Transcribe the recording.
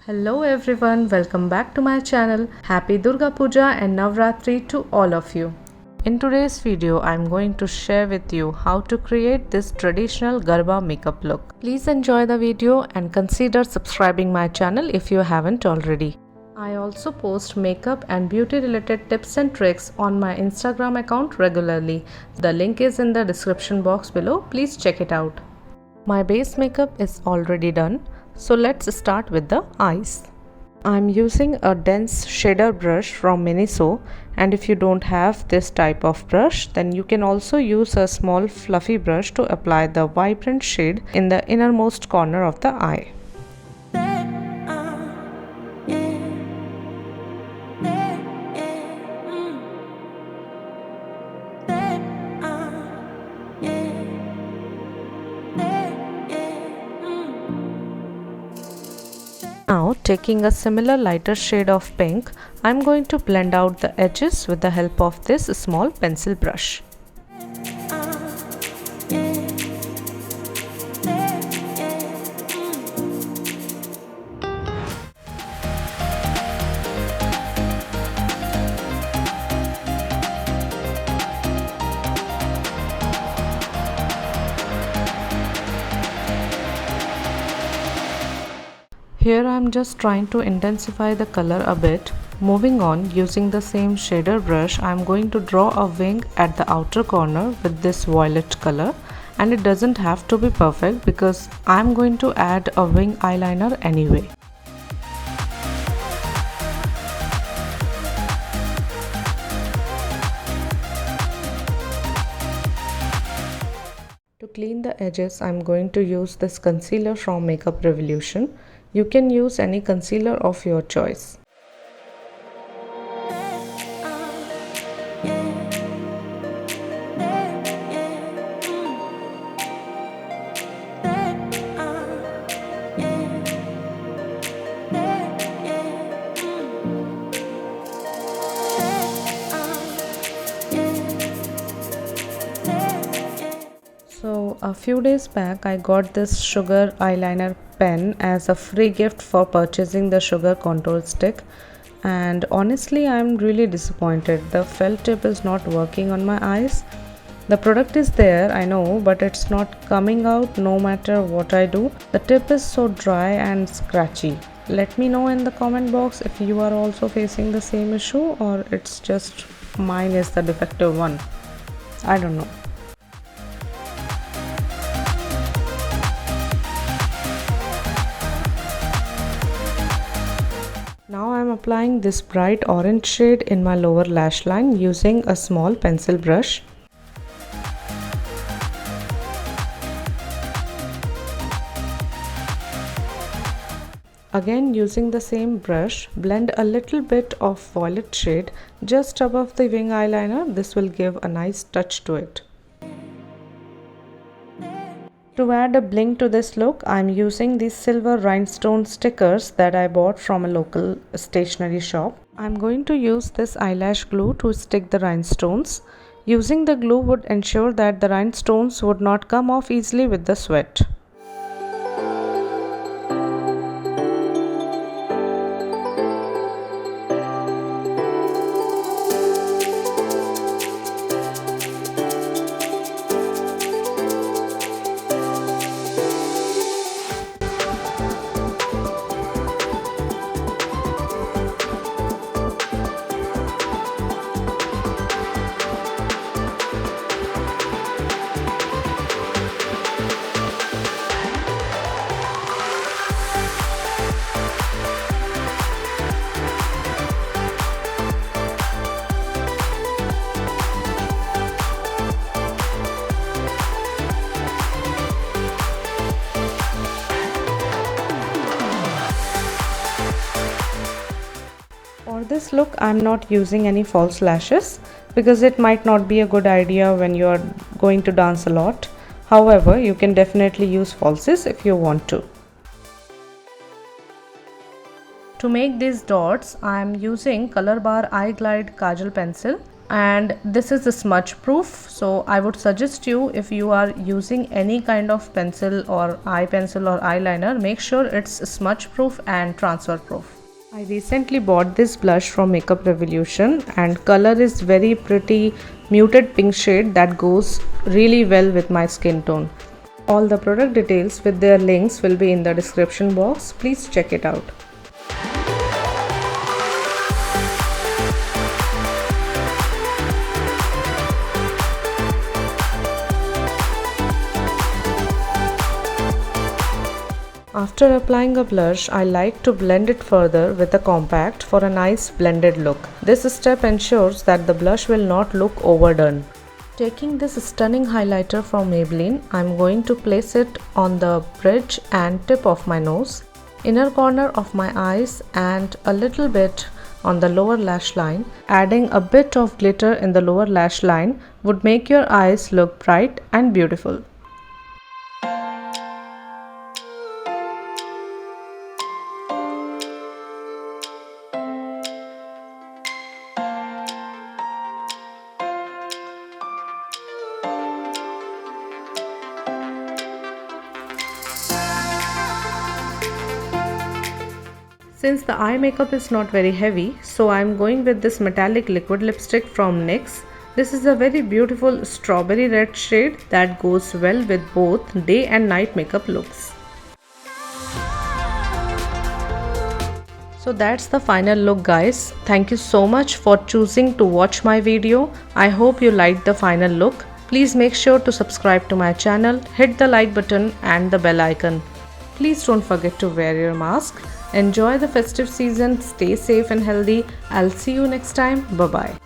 Hello everyone, welcome back to my channel. Happy Durga Puja and Navratri to all of you. In today's video, I'm going to share with you how to create this traditional Garba makeup look. Please enjoy the video and consider subscribing my channel if you haven't already. I also post makeup and beauty related tips and tricks on my Instagram account regularly. The link is in the description box below. Please check it out. My base makeup is already done. So let's start with the eyes. I'm using a dense shader brush from Miniso, and if you don't have this type of brush, then you can also use a small fluffy brush to apply the vibrant shade in the innermost corner of the eye. Now, taking a similar lighter shade of pink, I'm going to blend out the edges with the help of this small pencil brush. Here I am just trying to intensify the color a bit. Moving on, using the same shader brush, I am going to draw a wing at the outer corner with this violet color, and it doesn't have to be perfect because I am going to add a wing eyeliner anyway. To clean the edges, I am going to use this concealer from Makeup Revolution. You can use any concealer of your choice. So a few days back I got this sugar eyeliner pen as a free gift for purchasing the sugar contour stick, and honestly I'm really disappointed. The felt tip is not working on my eyes. The product is there, I know, but it's not coming out no matter what I do. The tip is so dry and scratchy. Let me know in the comment box if you are also facing the same issue or it's just mine is the defective one. I don't know. Now I am applying this bright orange shade in my lower lash line using a small pencil brush. Again, using the same brush, blend a little bit of violet shade just above the wing eyeliner. This will give a nice touch to it. To add a bling to this look, I am using these silver rhinestone stickers that I bought from a local stationery shop. I am going to use this eyelash glue to stick the rhinestones. Using the glue would ensure that the rhinestones would not come off easily with the sweat. For this look, I am not using any false lashes because it might not be a good idea when you are going to dance a lot. However, you can definitely use falsies if you want to. To make these dots, I am using Color Bar Eye Glide Kajal pencil. and this is smudge proof, so I would suggest you, if you are using any kind of pencil or eye pencil or eyeliner, make sure it's smudge proof and transfer proof. I recently bought this blush from Makeup Revolution and color is very pretty muted pink shade that goes really well with my skin tone. All the product details with their links will be in the description box. Please check it out. After applying a blush, I like to blend it further with a compact for a nice blended look. This step ensures that the blush will not look overdone. Taking this stunning highlighter from Maybelline, I am going to place it on the bridge and tip of my nose, inner corner of my eyes and a little bit on the lower lash line. Adding a bit of glitter in the lower lash line would make your eyes look bright and beautiful. Since the eye makeup is not very heavy, so I am going with this metallic liquid lipstick from NYX. This is a very beautiful strawberry red shade that goes well with both day and night makeup looks. So that's the final look, guys. Thank you so much for choosing to watch my video. I hope you liked the final look. Please make sure to subscribe to my channel, hit the like button and the bell icon. Please don't forget to wear your mask. Enjoy the festive season, stay safe and healthy. I'll see you next time. Bye bye.